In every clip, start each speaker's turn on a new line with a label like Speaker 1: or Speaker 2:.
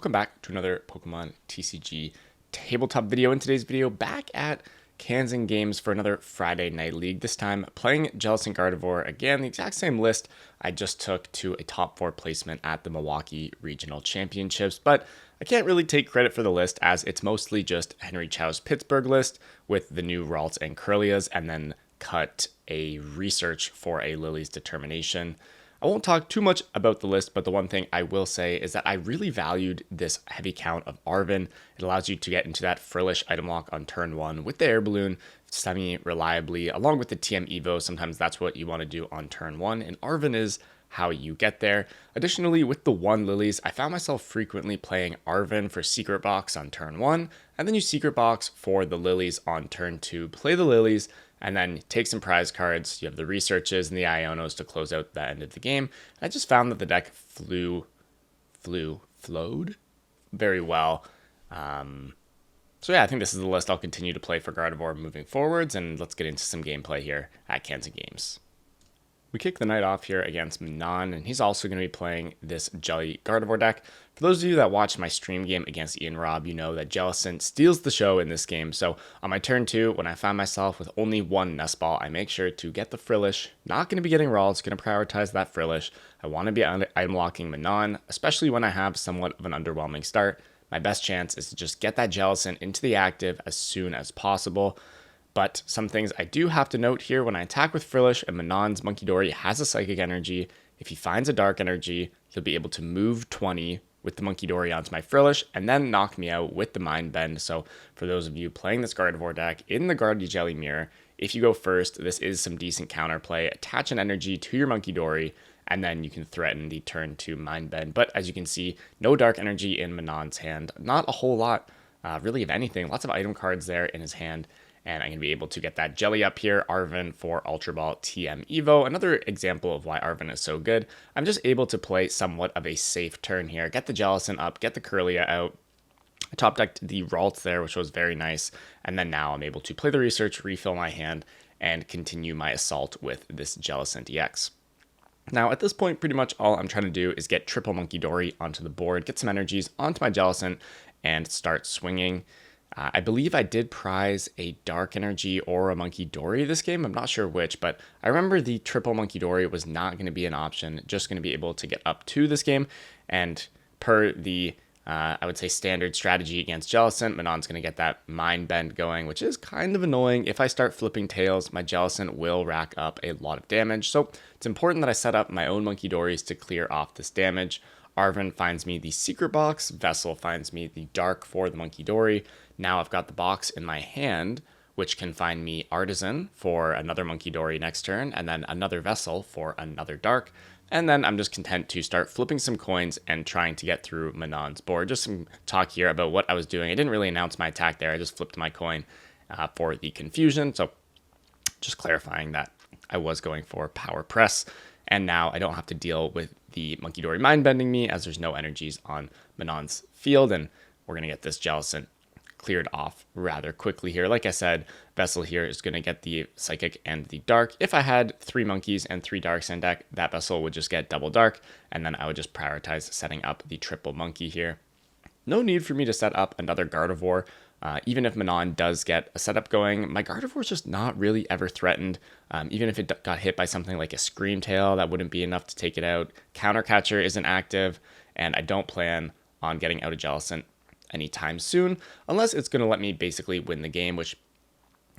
Speaker 1: Welcome back to another Pokemon TCG tabletop video. In today's video, back at Kanzen Games for another Friday Night League. This time playing Jellicent Gardevoir again, the exact same list I just took to a top 4 placement at the Milwaukee Regional Championships, but I can't really take credit for the list as it's mostly just Henry Chow's Pittsburgh list with the new Ralts and Curlias, and then cut a research for a Lily's Determination. I won't talk too much about the list, but the one thing I will say is that I really valued this heavy count of Arven. It allows you to get into that Frillish item lock on turn 1 with the Air Balloon semi-reliably, along with the TM Evo. Sometimes that's what you want to do on turn 1, and Arven is how you get there. Additionally, with the 1 Lilies, I found myself frequently playing Arven for Secret Box on turn 1, and then you Secret Box for the Lilies on turn 2. Play the Lilies, and then take some prize cards. You have the researches and the Ionos to close out the end of the game. I just found that the deck flowed very well. So yeah, I think this is the list I'll continue to play for Gardevoir moving forwards, and let's get into some gameplay here at Kanzen Games. We kick the night off here against Manon, and he's also going to be playing this Jelly Gardevoir deck. For those of you that watched my stream game against Ian Robb, you know that Jellicent steals the show in this game. So on my turn 2, when I find myself with only 1 Nest Ball, I make sure to get the Frillish. Not going to be getting Ralts, going to prioritize that Frillish. I want to be item locking Manon, especially when I have somewhat of an underwhelming start. My best chance is to just get that Jellicent into the active as soon as possible. But some things I do have to note here: when I attack with Frillish and Manon's Munkidori has a Psychic Energy, if he finds a Dark Energy, he'll be able to move 20 with the Munkidori onto my Frillish and then knock me out with the Mind Bend. So for those of you playing this Gardevoir deck in the GardyJelly mirror, if you go first, this is some decent counterplay. Attach an energy to your Munkidori, and then you can threaten the turn 2 Mind Bend. But as you can see, no Dark Energy in Manon's hand. Not a whole lot, really, of anything. Lots of item cards there in his hand. And I'm going to be able to get that Jelly up here, Arven for Ultra Ball TM Evo. Another example of why Arven is so good. I'm just able to play somewhat of a safe turn here. Get the Jellicent up, get the Curlia out. I top decked the Ralts there, which was very nice. And then now I'm able to play the research, refill my hand, and continue my assault with this Jellicent EX. Now, at this point, pretty much all I'm trying to do is get triple Munkidori onto the board, get some energies onto my Jellicent, and start swinging. I believe I did prize a Dark Energy or a Munkidori this game. I'm not sure which, but I remember the triple Munkidori was not going to be an option, just going to be able to get up to this game. And per the, I would say, standard strategy against Jellicent, Manon's going to get that Mind Bend going, which is kind of annoying. If I start flipping tails, my Jellicent will rack up a lot of damage. So it's important that I set up my own Munkidoris to clear off this damage. Arven finds me the Secret Box, Vessel finds me the Dark for the Munkidori. Now I've got the box in my hand, which can find me Artisan for another Munkidori next turn, and then another Vessel for another Dark. And then I'm just content to start flipping some coins and trying to get through Manon's board. Just some talk here about what I was doing. I didn't really announce my attack there. I just flipped my coin for the confusion. So just clarifying that I was going for Power Press. And now I don't have to deal with the Munkidori Mind Bending me, as there's no energies on Manon's field. And we're going to get this Jellicent cleared off rather quickly here. Like I said, Vessel here is going to get the Psychic and the Dark. If I had 3 Monkeys and 3 Darks in deck, that Vessel would just get double Dark, and then I would just prioritize setting up the triple Monkey here. No need for me to set up another Gardevoir. Even if Manon does get a setup going, my Gardevoir is just not really ever threatened. Even if it got hit by something like a Scream Tail, that wouldn't be enough to take it out. Countercatcher isn't active, and I don't plan on getting out of Jellicent anytime soon, unless it's going to let me basically win the game, which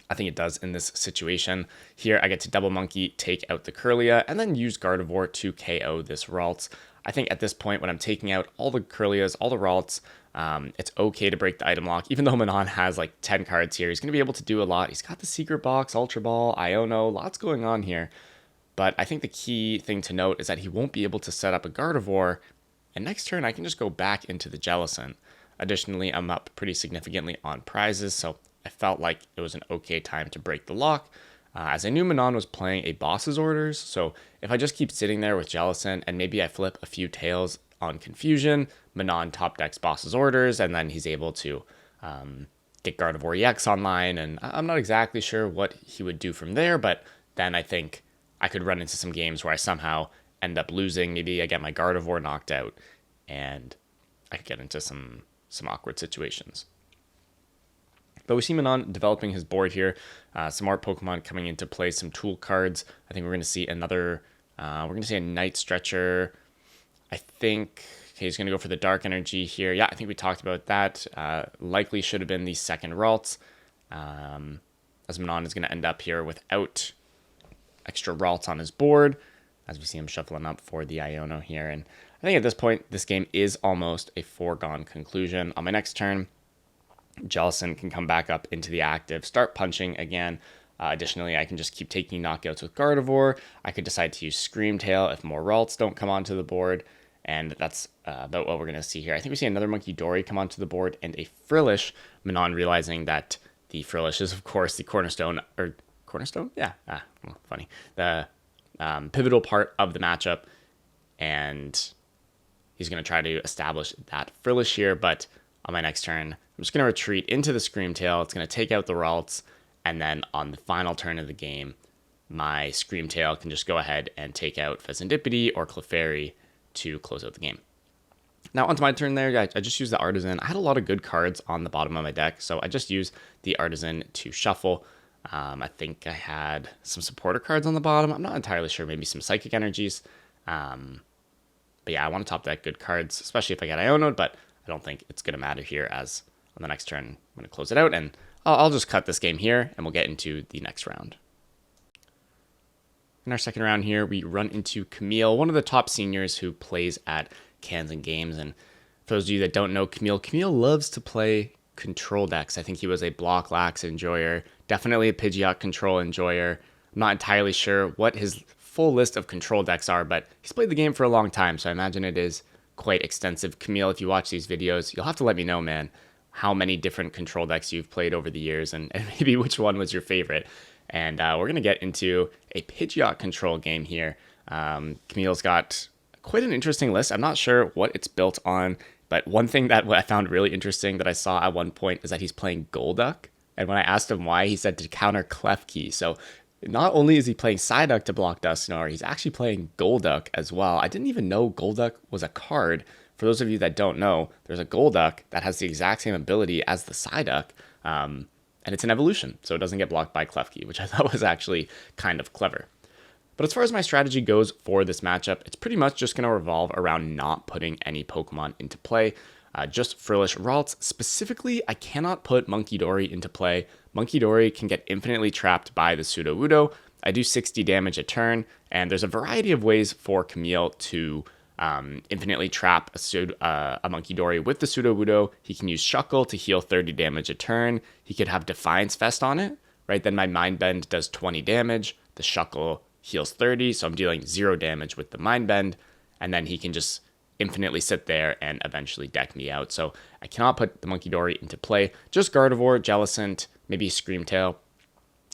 Speaker 1: I think it does in this situation. Here I get to double Monkey, take out the Curlia, and then use Gardevoir to KO this Ralts. I think at this point, when I'm taking out all the Curlias, all the Ralts, it's okay to break the item lock. Even though Manon has like 10 cards here, he's going to be able to do a lot. He's got the Secret Box, Ultra Ball, Iono, lots going on here. But I think the key thing to note is that he won't be able to set up a Gardevoir, and next turn I can just go back into the Jellicent. Additionally, I'm up pretty significantly on prizes, so I felt like it was an okay time to break the lock, as I knew Manon was playing a Boss's Orders. So if I just keep sitting there with Jellicent and maybe I flip a few tails on Confusion, Manon top decks Boss's Orders, and then he's able to get Gardevoir EX online, and I'm not exactly sure what he would do from there, but then I think I could run into some games where I somehow end up losing. Maybe I get my Gardevoir knocked out, and I could get into some awkward situations. But we see Manon developing his board here. Some more Pokemon coming into play, some tool cards. I think we're going to see another, we're going to see a Night Stretcher. I think he's going to go for the Dark Energy here. Yeah, I think we talked about that. Likely should have been the second Ralts. As Manon is going to end up here without extra Ralts on his board, as we see him shuffling up for the Iono here. And I think at this point, this game is almost a foregone conclusion. On my next turn, Jellicent can come back up into the active, start punching again. Additionally, I can just keep taking knockouts with Gardevoir. I could decide to use Scream Tail if more Ralts don't come onto the board. And that's about what we're going to see here. I think we see another Monkey Dory come onto the board and a Frillish. Manon realizing that the Frillish is, of course, the cornerstone. Yeah, funny. The pivotal part of the matchup. And he's going to try to establish that Frillish here. But on my next turn, I'm just going to retreat into the Scream Tail. It's going to take out the Ralts. And then on the final turn of the game, my Scream Tail can just go ahead and take out Fezandipity or Clefairy to close out the game. Now onto my turn there, I just used the Artisan. I had a lot of good cards on the bottom of my deck, so I just used the Artisan to shuffle. I think I had some supporter cards on the bottom. I'm not entirely sure, maybe some Psychic Energies. But yeah, I want to top deck good cards, especially if I get Iono'd, but I don't think it's going to matter here, as on the next turn, I'm going to close it out, and I'll just cut this game here, and we'll get into the next round. In our second round here, we run into Camille, one of the top seniors who plays at Kanzen Games. And for those of you that don't know Camille loves to play control decks. I think he was a Block Lax enjoyer, definitely a Pidgeot Control enjoyer. I'm not entirely sure what his full list of control decks are, but he's played the game for a long time, so I imagine it is quite extensive. Camille, if you watch these videos, you'll have to let me know, man, how many different control decks you've played over the years, and maybe which one was your favorite. And we're going to get into a Pidgeot Control game here. Camille's got quite an interesting list. I'm not sure what it's built on, but one thing that I found really interesting that I saw at one point is that he's playing Golduck. And when I asked him why, he said to counter Klefki. So not only is he playing Psyduck to block Dusknoir, he's actually playing Golduck as well. I didn't even know Golduck was a card. For those of you that don't know, there's a Golduck that has the exact same ability as the Psyduck. And it's an evolution, so it doesn't get blocked by Klefki, which I thought was actually kind of clever. But as far as my strategy goes for this matchup, it's pretty much just going to revolve around not putting any Pokemon into play. Just Frillish Ralts. Specifically, I cannot put Monkey Dory into play. Monkey Dory can get infinitely trapped by the Sudowoodo. I do 60 damage a turn, and there's a variety of ways for Camille to infinitely trap a Monkey Dory with the Sudowoodo. He can use Shuckle to heal 30 damage a turn. He could have Defiance Fest on it, right? Then my Mind Bend does 20 damage. The Shuckle heals 30, so I'm dealing 0 damage with the Mind Bend. And then he can just infinitely sit there and eventually deck me out. So I cannot put the Monkey Dory into play. Just Gardevoir, Jellicent, maybe Scream Tail.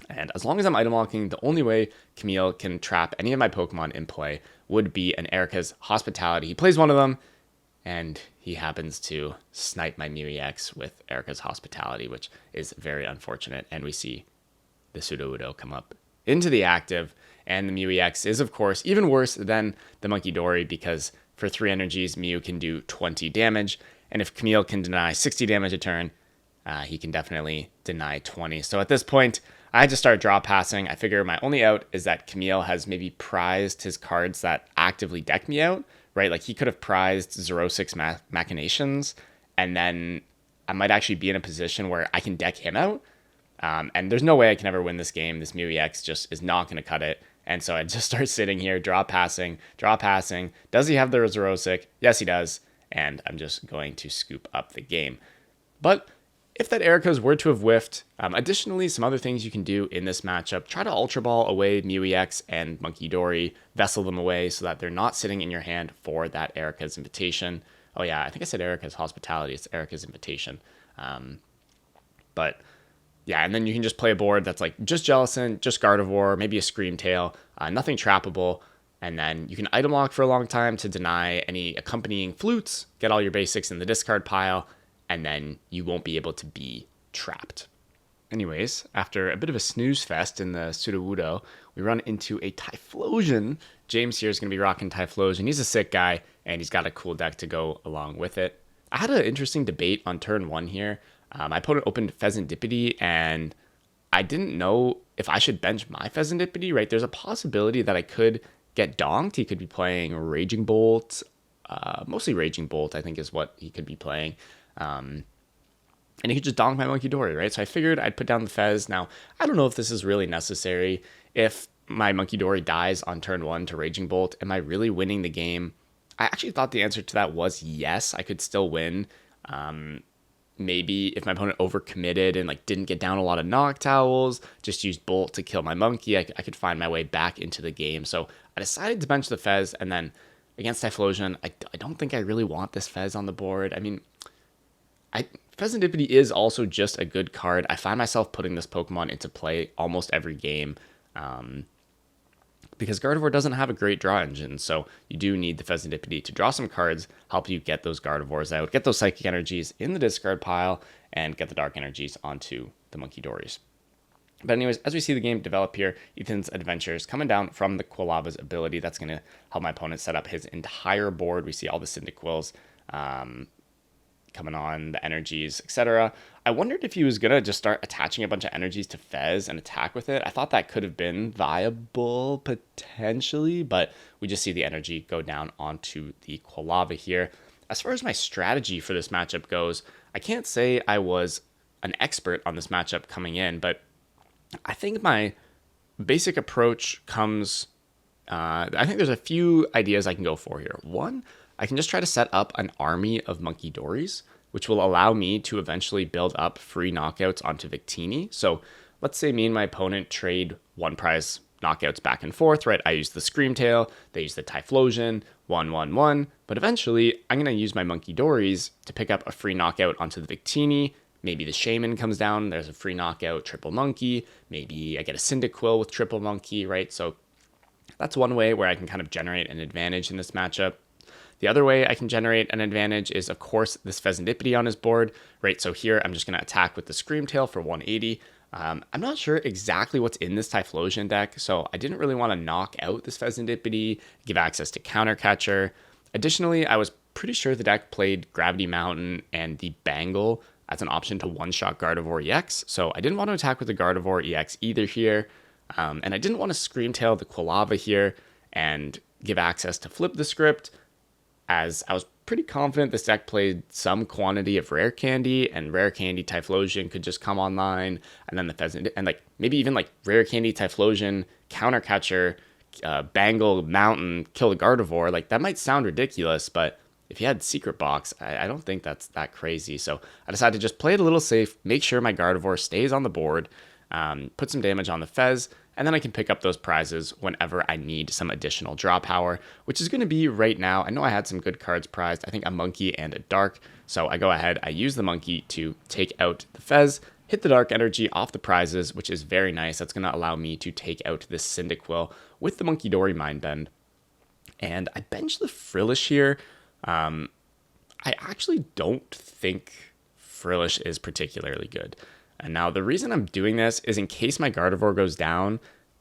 Speaker 1: And as long as I'm item locking, the only way Camille can trap any of my Pokemon in play would be an Erica's Hospitality. He plays one of them, and he happens to snipe my Mew EX with Erica's Hospitality, which is very unfortunate. And we see the Sudowoodo come up into the active, and the Mew EX is, of course, even worse than the Monkey Dory, because for 3 energies, Mew can do 20 damage, and if Camille can deny 60 damage a turn, he can definitely deny 20. So at this point, I just start draw passing. I figure my only out is that Camille has maybe prized his cards that actively deck me out, right? Like he could have prized 0-6 Machinations, and then I might actually be in a position where I can deck him out. And there's no way I can ever win this game. This Mew EX just is not going to cut it. And so I just start sitting here, draw passing. Does he have the Zerosic? Yes, he does. And I'm just going to scoop up the game. But if that Erica's were to have whiffed, additionally, some other things you can do in this matchup, try to Ultra Ball away Mew EX and Monkey Dory, Vessel them away so that they're not sitting in your hand for that Erica's Invitation. Oh yeah, I think I said Erica's Hospitality, it's Erica's Invitation. But yeah, and then you can just play a board that's like just Jellicent, just Gardevoir, maybe a Scream Tail, nothing trappable. And then you can item lock for a long time to deny any accompanying flutes, get all your basics in the discard pile, and then you won't be able to be trapped. Anyways, after a bit of a snooze fest in the Sudowoodo, we run into a Typhlosion. James here is going to be rocking Typhlosion. He's a sick guy, and he's got a cool deck to go along with it. I had an interesting debate on turn 1 here. My opponent opened Pheasantipity, and I didn't know if I should bench my Pheasantipity, right? There's a possibility that I could get donked. He could be playing Raging Bolt. Mostly Raging Bolt, I think, is what he could be playing. And he could just donk my Munkidori, right? So I figured I'd put down the Fez. Now, I don't know if this is really necessary. If my Munkidori dies on turn 1 to Raging Bolt, am I really winning the game? I actually thought the answer to that was yes. I could still win. Maybe if my opponent overcommitted and like didn't get down a lot of Noctowls, just used Bolt to kill my Monkey, I could find my way back into the game. So I decided to bench the Fez, and then against Typhlosion, I don't think I really want this Fez on the board. I mean, Pheasantipity is also just a good card. I find myself putting this Pokemon into play almost every game because Gardevoir doesn't have a great draw engine, so you do need the Pheasantipity to draw some cards, help you get those Gardevoirs out, get those Psychic Energies in the discard pile, and get the Dark Energies onto the Munkidoris. But anyways, as we see the game develop here, Ethan's Adventures coming down from the Quilava's ability. That's going to help my opponent set up his entire board. We see all the Cyndaquils coming on, the energies, etc. I wondered if he was going to just start attaching a bunch of energies to Fez and attack with it. I thought that could have been viable potentially, but we just see the energy go down onto the Quilava here. As far as my strategy for this matchup goes, I can't say I was an expert on this matchup coming in, but I think my basic approach comes... I think there's a few ideas I can go for here. One, I can just try to set up an army of Munkidoris, which will allow me to eventually build up free knockouts onto Victini. So let's say me and my opponent trade one prize knockouts back and forth, right? I use the Screamtail, they use the Typhlosion, 1/1/1, but eventually I'm going to use my Munkidoris to pick up a free knockout onto the Victini. Maybe the Shaman comes down, there's a free knockout, triple Monkey. Maybe I get a Cyndaquil with triple Monkey, right? So that's one way where I can kind of generate an advantage in this matchup. The other way I can generate an advantage is, of course, this Pheasantipity on his board, right? So here I'm just going to attack with the Screamtail for 180. I'm not sure exactly what's in this Typhlosion deck, so I didn't really want to knock out this Pheasantipity, give access to Counter Catcher. Additionally, I was pretty sure the deck played Gravity Mountain and the Bangle as an option to one-shot Gardevoir EX, so I didn't want to attack with the Gardevoir EX either here, and I didn't want to Screamtail the Quilava here and give access to Flip the Script, as I was pretty confident this deck played some quantity of Rare Candy, and Rare Candy Typhlosion could just come online, and then the Pheasant, and like maybe even like Rare Candy Typhlosion, Counter Catcher, Bangle Mountain, kill the Gardevoir. Like that might sound ridiculous, but if you had Secret Box, I don't think that's that crazy. So I decided to just play it a little safe, make sure my Gardevoir stays on the board, put some damage on the Fez, and then I can pick up those prizes whenever I need some additional draw power, which is going to be right now. I know I had some good cards prized. I think a Monkey and a Dark. So I go ahead, I use the Monkey to take out the Fez, hit the Dark Energy off the prizes, which is very nice. That's going to allow me to take out this Cyndaquil with the Munkidori Mind Bend. And I bench the Frillish here. I actually don't think Frillish is particularly good. And now the reason I'm doing this is in case my Gardevoir goes down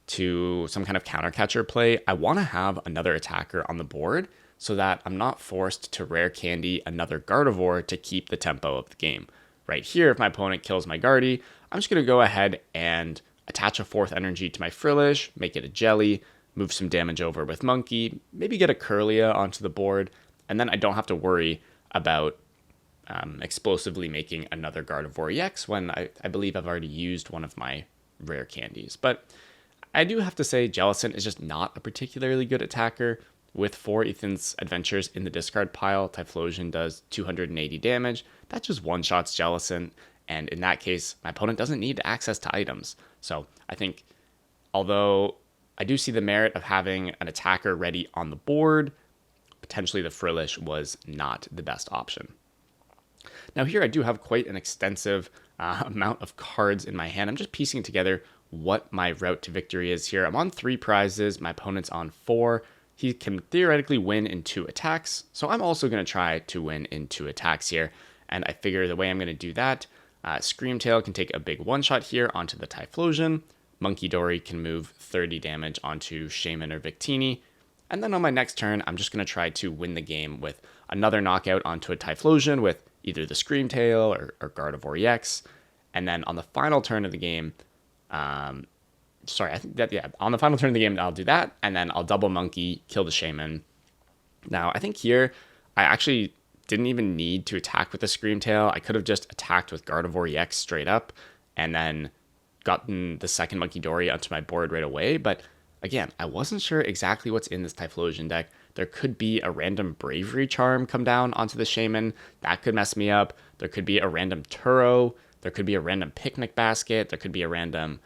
Speaker 1: to some kind of counter catcher play, I want to have another attacker on the board so that I'm not forced to Rare Candy another Gardevoir to keep the tempo of the game. Right here, if my opponent kills my Gardy, I'm just going to go ahead and attach a fourth energy to my Frillish, make it a Jelly, move some damage over with Monkey, maybe get a Curlia onto the board, and then I don't have to worry about explosively making another Gardevoir EX when I believe I've already used one of my rare candies. But I do have to say Jellicent is just not a particularly good attacker. With 4 Ethan's Adventures in the discard pile, Typhlosion does 280 damage. That just one-shots Jellicent, and in that case, my opponent doesn't need access to items. So I think, although I do see the merit of having an attacker ready on the board, potentially the Frillish was not the best option. Now here I do have quite an extensive amount of cards in my hand. I'm just piecing together what my route to victory is here. I'm on 3 prizes. My opponent's on 4. He can theoretically win in 2 attacks. So I'm also going to try to win in 2 attacks here. And I figure the way I'm going to do that, Screamtail can take a big one-shot here onto the Typhlosion. Munkidori can move 30 damage onto Shaman or Victini. And then on my next turn, I'm just going to try to win the game with another knockout onto a Typhlosion with either the Scream Tail or Gardevoir EX. And then on the final turn of the game, on the final turn of the game, I'll do that. And then I'll double Monkey, kill the Shaman. Now, I think here, I actually didn't even need to attack with the Scream Tail. I could have just attacked with Gardevoir EX straight up and then gotten the second Monkey Dory onto my board right away. But again, I wasn't sure exactly what's in this Typhlosion deck. There could be a random Bravery Charm come down onto the Shaman. That could mess me up. There could be a random Turo. There could be a random Picnic Basket. There could be a random...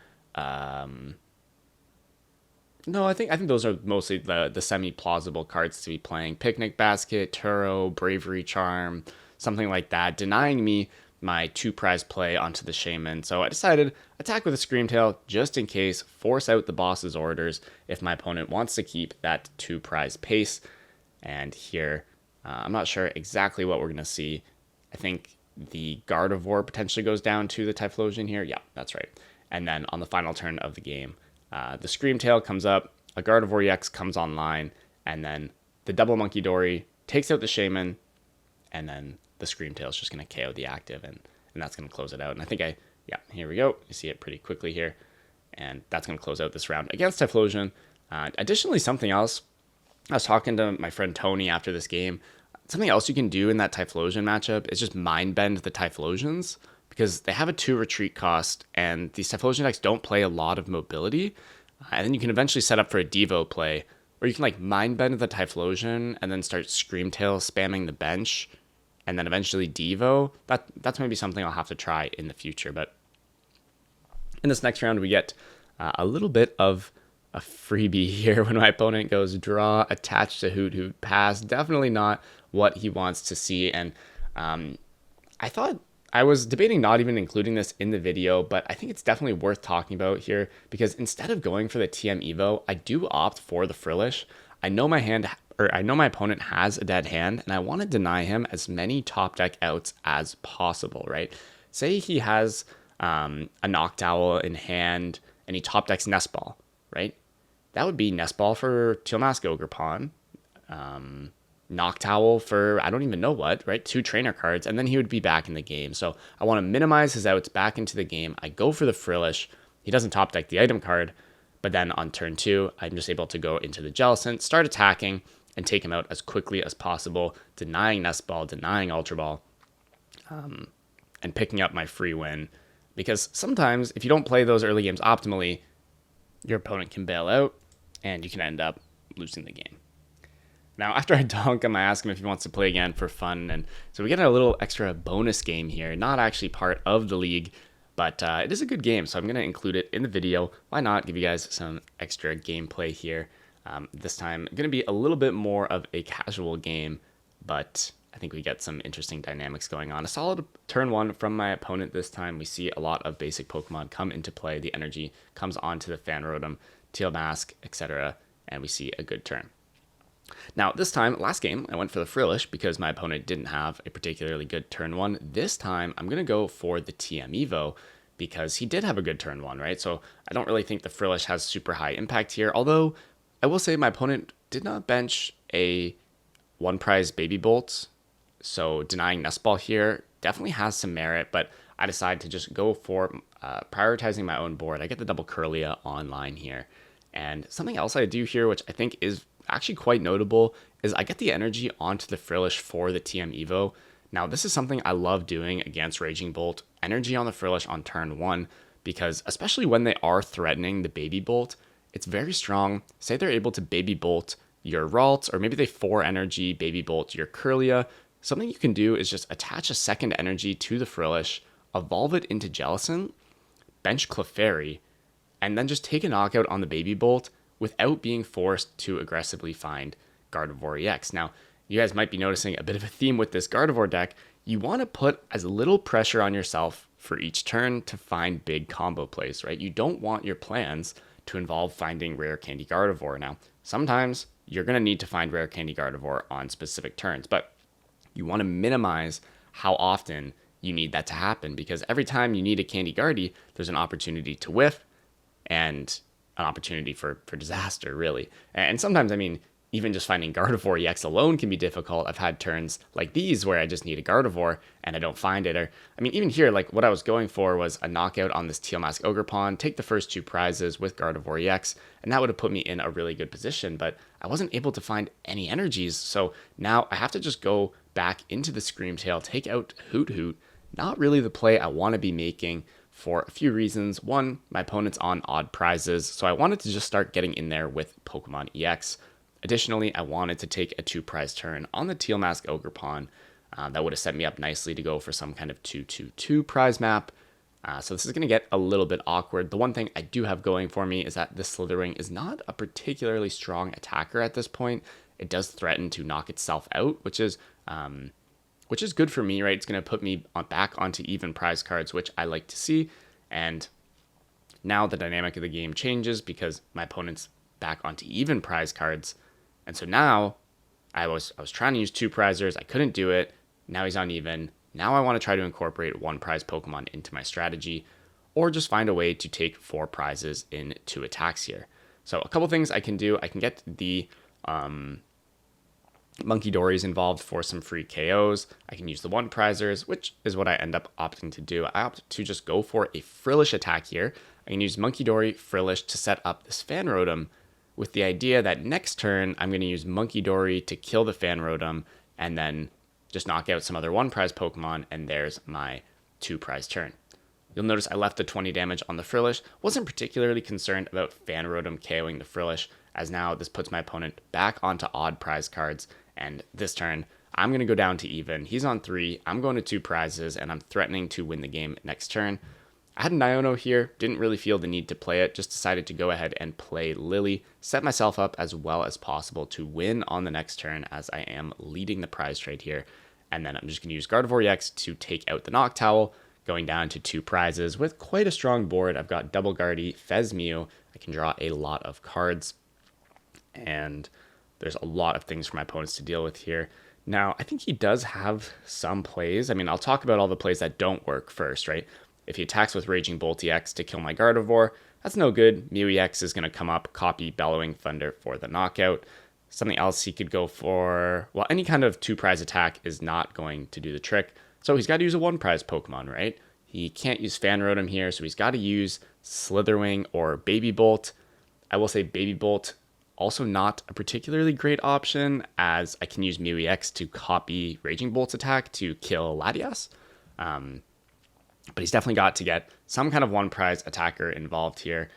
Speaker 1: No, I think those are mostly the semi-plausible cards to be playing. Picnic Basket, Turo, Bravery Charm, something like that, denying me my 2-prize play onto the Shaman. So I decided attack with a Scream Tail just in case, force out the boss's orders if my opponent wants to keep that 2-prize pace. And here, I'm not sure exactly what we're going to see. I think the Gardevoir potentially goes down to the Typhlosion here. Yeah, that's right. And then on the final turn of the game, the Scream Tail comes up, a Gardevoir EX comes online, and then the double Monkey Dory takes out the Shaman, and then the Scream Tail is just going to KO the active, and that's going to close it out. And I think here we go. You see it pretty quickly here, and that's going to close out this round against Typhlosion. Additionally, something else, I was talking to my friend Tony after this game. Something else you can do in that Typhlosion matchup is just Mind Bend the Typhlosions, because they have a 2 retreat cost, and these Typhlosion decks don't play a lot of mobility. And then you can eventually set up for a Devo play, where you can like Mind Bend the Typhlosion, and then start Scream Tail spamming the bench, and then eventually Devo. That's maybe something I'll have to try in the future. But in this next round, we get a little bit of a freebie here when my opponent goes draw, attach to Hoot Hoot, pass. Definitely not what he wants to see. And I thought... I was debating not even including this in the video, but I think it's definitely worth talking about here because instead of going for the TM Evo, I do opt for the Frillish. I know my opponent has a dead hand, and I want to deny him as many top deck outs as possible, right? Say he has a Noctowl in hand, and he top decks Nest Ball, right? That would be Nest Ball for Teal Mask Ogre Pawn, Noctowl for I don't even know what, right? 2 trainer cards, and then he would be back in the game. So I want to minimize his outs back into the game. I go for the Frillish. He doesn't top deck the item card, but then on turn 2, I'm just able to go into the Jellicent, start attacking, and take him out as quickly as possible, denying Nest Ball, denying Ultra Ball, and picking up my free win. Because sometimes, if you don't play those early games optimally, your opponent can bail out, and you can end up losing the game. Now, after I donk him, I ask him if he wants to play again for fun, and so we get a little extra bonus game here, not actually part of the league, but it is a good game, so I'm going to include it in the video. Why not give you guys some extra gameplay here? This time, going to be a little bit more of a casual game, but I think we get some interesting dynamics going on. A solid turn 1 from my opponent this time. We see a lot of basic Pokemon come into play. The energy comes onto the Fanrotom, Teal Mask, etc., and we see a good turn. Now, this time, last game, I went for the Frillish because my opponent didn't have a particularly good turn 1. This time, I'm going to go for the TM Evo because he did have a good turn 1, right? So I don't really think the Frillish has super high impact here, although I will say my opponent did not bench a 1-prize Baby Bolt, so denying Nest Ball here definitely has some merit, but I decided to just go for prioritizing my own board. I get the double Curlia online here. And something else I do here, which I think is actually quite notable, is I get the energy onto the Frillish for the TM Evo. Now, this is something I love doing against Raging Bolt, energy on the Frillish on turn 1, because especially when they are threatening the Baby Bolt, it's very strong. Say they're able to Baby Bolt your Ralt, or maybe they 4 energy Baby Bolt your Curlia. Something you can do is just attach a second energy to the Frillish, evolve it into Jellicent, bench Clefairy, and then just take a knockout on the Baby Bolt without being forced to aggressively find Gardevoir EX. Now, you guys might be noticing a bit of a theme with this Gardevoir deck. You want to put as little pressure on yourself for each turn to find big combo plays, right? You don't want your plans to involve finding Rare Candy Gardevoir. Now, sometimes you're going to need to find Rare Candy Gardevoir on specific turns, but you want to minimize how often you need that to happen, because every time you need a Candy Guardy, there's an opportunity to whiff and an opportunity for disaster, really. And sometimes, I mean, even just finding Gardevoir EX alone can be difficult. I've had turns like these where I just need a Gardevoir and I don't find it. Or, I mean, even here, like what I was going for was a knockout on this Teal Mask Ogerpon, take the first 2 prizes with Gardevoir EX, and that would have put me in a really good position. But I wasn't able to find any energies. So now I have to just go back into the Screamtail, take out Hoot Hoot. Not really the play I want to be making for a few reasons. One, my opponent's on odd prizes, so I wanted to just start getting in there with Pokemon EX. Additionally, I wanted to take a 2-prize turn on the Teal Mask Ogerpon. That would have set me up nicely to go for some kind of 2-2-2 prize map. So this is going to get a little bit awkward. The one thing I do have going for me is that this Slithering is not a particularly strong attacker at this point. It does threaten to knock itself out, which is good for me, right? It's going to put me back onto even prize cards, which I like to see. And now the dynamic of the game changes because my opponent's back onto even prize cards. And so now I was trying to use 2 prizers. I couldn't do it. Now he's on even. Now I want to try to incorporate 1 prize Pokemon into my strategy, or just find a way to take 4 prizes in 2 attacks here. So a couple things I can do. I can get the Monkey Dories involved for some free KOs. I can use the 1 prizers, which is what I end up opting to do. I opt to just go for a Frillish attack here. I can use Monkey Dory, Frillish to set up this Fanrotom, with the idea that next turn I'm going to use Monkey Dory to kill the Fanrotom and then just knock out some other 1-prize Pokemon, and there's my 2-prize turn. You'll notice I left the 20 damage on the Frillish. Wasn't particularly concerned about Fanrotom KOing the Frillish, as now this puts my opponent back onto odd prize cards, and this turn I'm going to go down to even. He's on 3, I'm going to 2 prizes, and I'm threatening to win the game next turn. I had a Niono here, didn't really feel the need to play it, just decided to go ahead and play Lily, set myself up as well as possible to win on the next turn as I am leading the prize trade here. And then I'm just going to use Gardevoir EX to take out the Noctowl, going down to 2 prizes with quite a strong board. I've got Double Guardy, Fezmew, I can draw a lot of cards, and there's a lot of things for my opponents to deal with here. Now, I think he does have some plays. I mean, I'll talk about all the plays that don't work first, right? If he attacks with Raging Bolt EX to kill my Gardevoir, that's no good. Mew EX is going to come up, copy Bellowing Thunder for the knockout. Something else he could go for, well, any kind of 2-prize attack is not going to do the trick. So he's got to use a 1-prize Pokemon, right? He can't use Fanrotom here, so he's got to use Slitherwing or Baby Bolt. I will say Baby Bolt, also not a particularly great option, as I can use Mew EX to copy Raging Bolt's attack to kill Latias. But he's definitely got to get some kind of 1-prize attacker involved here.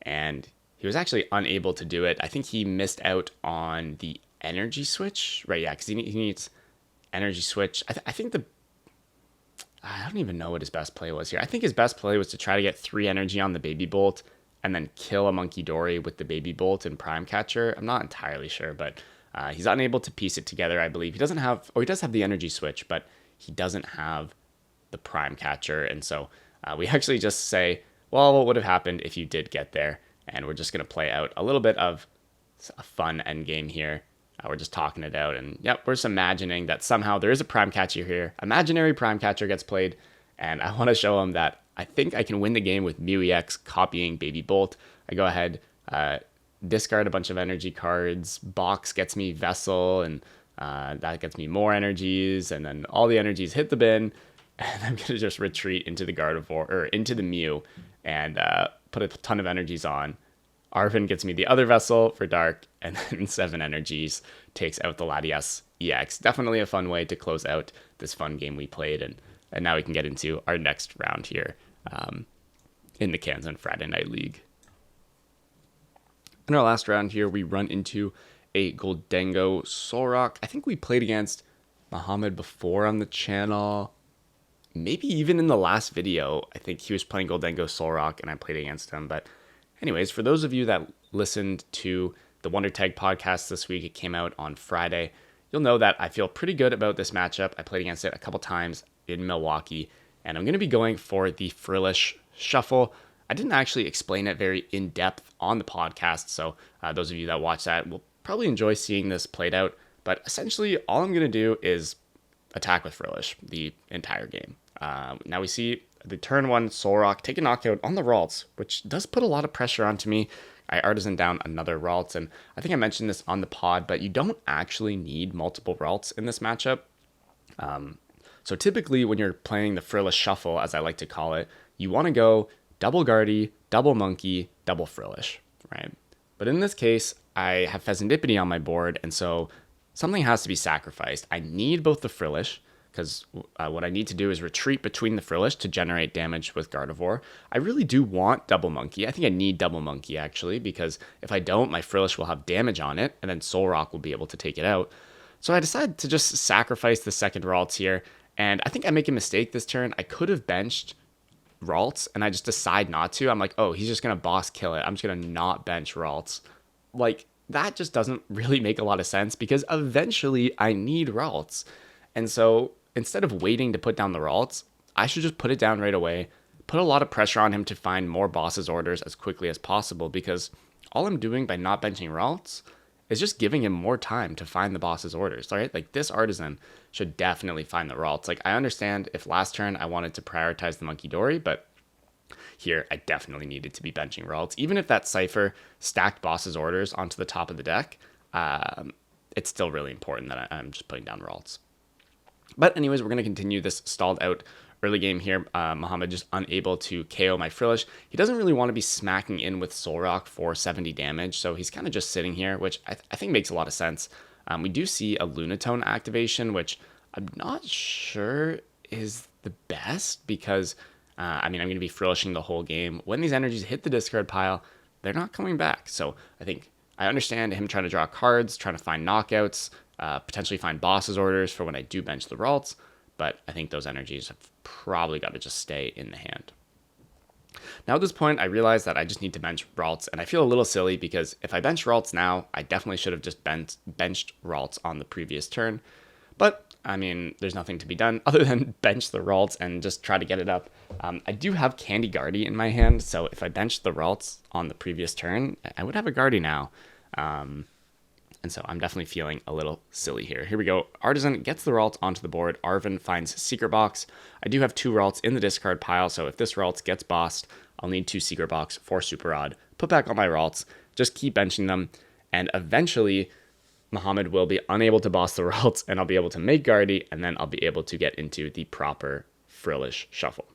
Speaker 1: And he was actually unable to do it. I think he missed out on the energy switch. Right, yeah, because he needs energy switch. I think I don't even know what his best play was here. I think his best play was to try to get 3 energy on the Baby Bolt and then kill a Monkey Dory with the Baby Bolt and Prime Catcher. I'm not entirely sure, but he's unable to piece it together, I believe. He does have the energy switch, but he doesn't have the Prime Catcher, and so we actually just say, well, what would have happened if you did get there? And we're just going to play out a little bit of a fun end game here. We're just talking it out, and yep, we're just imagining that somehow there is a Prime Catcher here. Imaginary Prime Catcher gets played, and I want to show him that I think I can win the game with Mew EX copying Baby Bolt. I go ahead, discard a bunch of energy cards, Box gets me Vessel, and that gets me more energies, and then all the energies hit the bin. And I'm going to just retreat into the Gardevoir, or into the Mew, and put a ton of energies on. Arvin gets me the other Vessel for Dark, and then 7 energies takes out the Latias EX. Definitely a fun way to close out this fun game we played, and now we can get into our next round here in the Kanzen Friday Night League. In our last round here, we run into a Gholdengo Solrock. I think we played against Muhammad before on the channel. Maybe even in the last video, I think he was playing Gholdengo Solrock and I played against him. But anyways, for those of you that listened to the Wonder Tag podcast this week, it came out on Friday, you'll know that I feel pretty good about this matchup. I played against it a couple times in Milwaukee, and I'm going to be going for the Frillish Shuffle. I didn't actually explain it very in-depth on the podcast, so those of you that watch that will probably enjoy seeing this played out. But essentially, all I'm going to do is attack with Frillish the entire game. Now we see the turn 1 Solrock take a knockout on the Ralts, which does put a lot of pressure onto me. I Artisan down another Ralts, and I think I mentioned this on the pod, but you don't actually need multiple Ralts in this matchup. So typically when you're playing the Frillish Shuffle, as I like to call it, you want to go double Guardy, double Monkey, double Frillish, right? But in this case, I have Pheasantipity on my board, and so something has to be sacrificed. I need both the Frillish, because what I need to do is retreat between the Frillish to generate damage with Gardevoir. I really do want double Monkey. I think I need double Monkey, actually, because if I don't, my Frillish will have damage on it, and then Solrock will be able to take it out. So I decided to just sacrifice the second Ralts here, and I think I make a mistake this turn. I could have benched Ralts, and I just decide not to. I'm like, oh, he's just going to boss kill it. I'm just going to not bench Ralts. Like, that just doesn't really make a lot of sense, because eventually I need Ralts. And so instead of waiting to put down the Ralts, I should just put it down right away, put a lot of pressure on him to find more boss's orders as quickly as possible, because all I'm doing by not benching Ralts is just giving him more time to find the boss's orders, right? Like, this Artisan should definitely find the Ralts. Like, I understand if last turn I wanted to prioritize the Monkey Dory, but here I definitely needed to be benching Ralts. Even if that Cypher stacked boss's orders onto the top of the deck, it's still really important that I'm just putting down Ralts. But anyways, we're going to continue this stalled out early game here. Mohamed just unable to KO my Frillish. He doesn't really want to be smacking in with Solrock for 70 damage, so he's kind of just sitting here, which I think makes a lot of sense. We do see a Lunatone activation, which I'm not sure is the best, because, I'm going to be Frillishing the whole game. When these energies hit the discard pile, they're not coming back. So I think I understand him trying to draw cards, trying to find knockouts, potentially find boss's orders for when I do bench the Ralts, but I think those energies have probably got to just stay in the hand. Now at this point, I realize that I just need to bench Ralts, and I feel a little silly, because if I bench Ralts now, I definitely should have just benched Ralts on the previous turn. But, I mean, there's nothing to be done other than bench the Ralts and just try to get it up. I do have Candy Guardy in my hand, so if I benched the Ralts on the previous turn, I would have a Guardy now. And so I'm definitely feeling a little silly here. Here we go. Artisan gets the Ralts onto the board. Arvin finds Secret Box. I do have 2 Ralts in the discard pile, so if this Ralts gets bossed, I'll need 2 Secret Box, 4 Super Rod, put back on my Ralts, just keep benching them, and eventually Mohamed will be unable to boss the Ralts, and I'll be able to make Guardy, and then I'll be able to get into the proper Frillish Shuffle.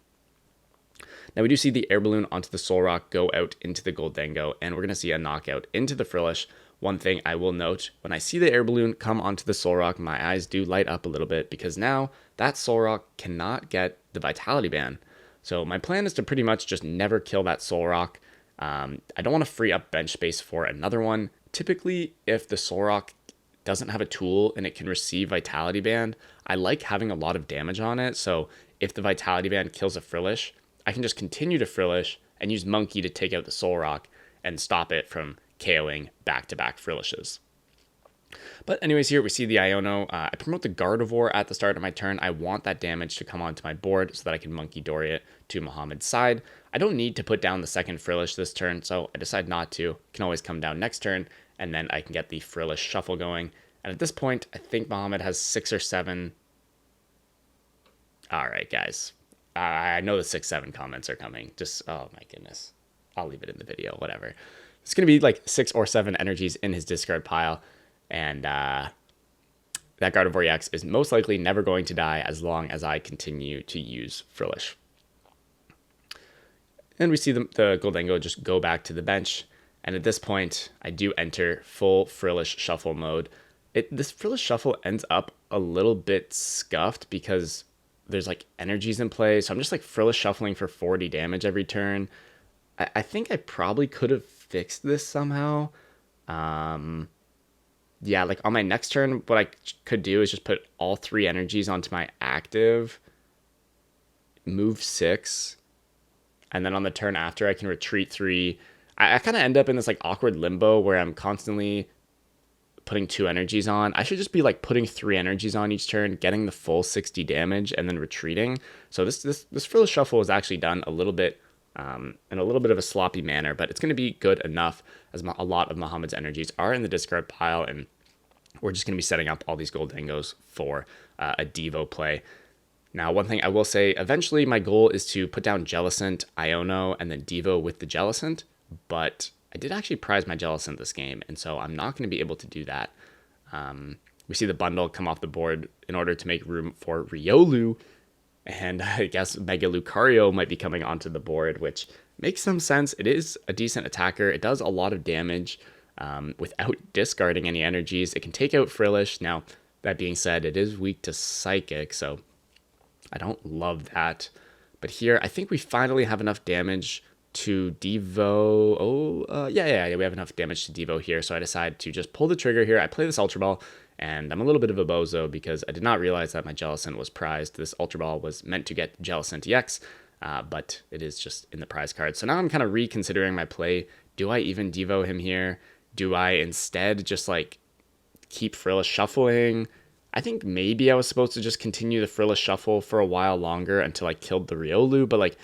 Speaker 1: Now we do see the Air Balloon onto the Solrock go out into the Gholdengo, and we're going to see a knockout into the Frillish. One thing I will note, when I see the Air Balloon come onto the Solrock, my eyes do light up a little bit, because now that Solrock cannot get the Vitality Ban. So my plan is to pretty much just never kill that Solrock. I don't want to free up bench space for another one. Typically, if the Solrock doesn't have a tool and it can receive Vitality Band, I like having a lot of damage on it. So if the Vitality Band kills a Frillish, I can just continue to Frillish and use Monkey to take out the Solrock and stop it from KOing back-to-back Frillishes. But anyways, here we see the Iono. I promote the Gardevoir at the start of my turn. I want that damage to come onto my board so that I can Monkey Dory it to Mohamed's side. I don't need to put down the second Frillish this turn, so I decide not to. It can always come down next turn, and then I can get the Frillish Shuffle going. And at this point, I think Mohamed has 6 or 7. All right, guys. I know the 6-7 comments are coming. Just, oh my goodness. I'll leave it in the video, whatever. It's going to be like 6 or 7 energies in his discard pile. And that Gardevoir EX is most likely never going to die as long as I continue to use Frillish. And we see the Gholdengo just go back to the bench. And at this point, I do enter full Frillish Shuffle mode. This Frillish Shuffle ends up a little bit scuffed because there's like energies in play. So I'm just like Frillish Shuffling for 40 damage every turn. I think I probably could have fixed this somehow. Yeah, like on my next turn, what I could do is just put all 3 energies onto my active, move 6, and then on the turn after, I can retreat 3. I kind of end up in this like awkward limbo where I'm constantly putting 2 energies on. I should just be like putting 3 energies on each turn, getting the full 60 damage, and then retreating. So this Frillish Shuffle is actually done a little bit in a little bit of a sloppy manner, but it's going to be good enough as a lot of Mohamed's energies are in the discard pile, and we're just going to be setting up all these Gholdengos for a Devo play. Now, one thing I will say, eventually my goal is to put down Jellicent, Iono, and then Devo with the Jellicent, but I did actually prize my Jellicent this game, and so I'm not going to be able to do that. We see the bundle come off the board in order to make room for Riolu, and I guess Mega Lucario might be coming onto the board, which makes some sense. It is a decent attacker. It does a lot of damage without discarding any energies. It can take out Frillish. Now, that being said, it is weak to Psychic, so I don't love that. But here, I think we finally have enough damage to Devo. Yeah, we have enough damage to Devo here, so I decide to just pull the trigger here. I play this Ultra Ball, and I'm a little bit of a bozo because I did not realize that my Jellicent was prized. This Ultra Ball was meant to get Jellicent EX, but it is just in the prize card. So now I'm kind of reconsidering my play. Do I even Devo him here? Do I instead just like keep Frillish shuffling? I think maybe I was supposed to just continue the Frillish shuffle for a while longer until I killed the Riolu, but like,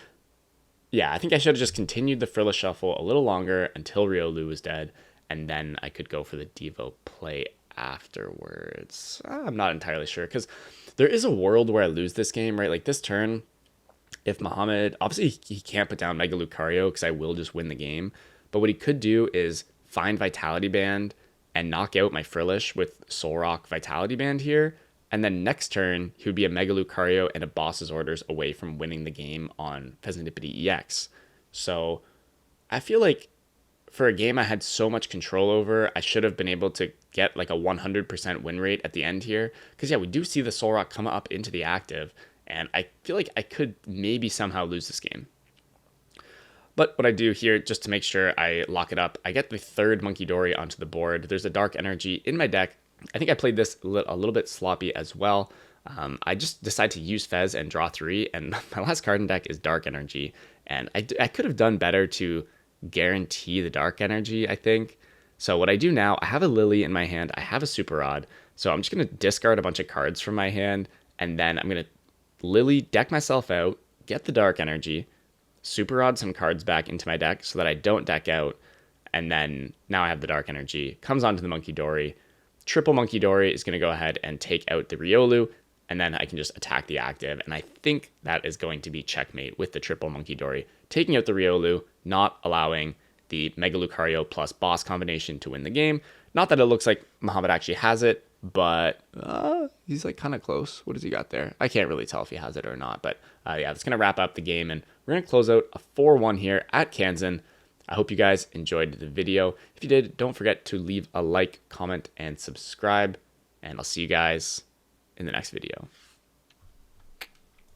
Speaker 1: yeah, I think I should have just continued the Frillish shuffle a little longer until Riolu was dead, and then I could go for the Devo play afterwards. I'm not entirely sure, because there is a world where I lose this game, right? Like this turn, if Muhammad, obviously he can't put down Mega Lucario because I will just win the game, but what he could do is find Vitality Band and knock out my Frillish with Solrock Vitality Band here, and then next turn, he would be a Mega Lucario and a Boss's Orders away from winning the game on Pheasantipede EX. So I feel like for a game I had so much control over, I should have been able to get like a 100% win rate at the end here. Because yeah, we do see the Solrock come up into the active, and I feel like I could maybe somehow lose this game. But what I do here, just to make sure I lock it up, I get the third Munkidori onto the board. There's a Dark Energy in my deck. I think I played this a little bit sloppy as well. I just decided to use Fez and draw 3, and my last card in deck is Dark Energy. And I could have done better to guarantee the Dark Energy, I think. So what I do now, I have a Lily in my hand, I have a Super Rod, so I'm just going to discard a bunch of cards from my hand, and then I'm going to Lily deck myself out, get the Dark Energy, Super Rod some cards back into my deck so that I don't deck out, and then now I have the Dark Energy, comes onto the Munkidori. Triple Munkidori is going to go ahead and take out the Riolu, and then I can just attack the active, and I think that is going to be checkmate with the triple Munkidori, taking out the Riolu, not allowing the Mega Lucario plus boss combination to win the game. Not that it looks like Muhammad actually has it, but he's like kind of close. What does he got there? I can't really tell if he has it or not, but yeah, that's going to wrap up the game, and we're going to close out a 4-1 here at Kanzen. I hope you guys enjoyed the video. If you did, don't forget to leave a like, comment, and subscribe, and I'll see you guys in the next video.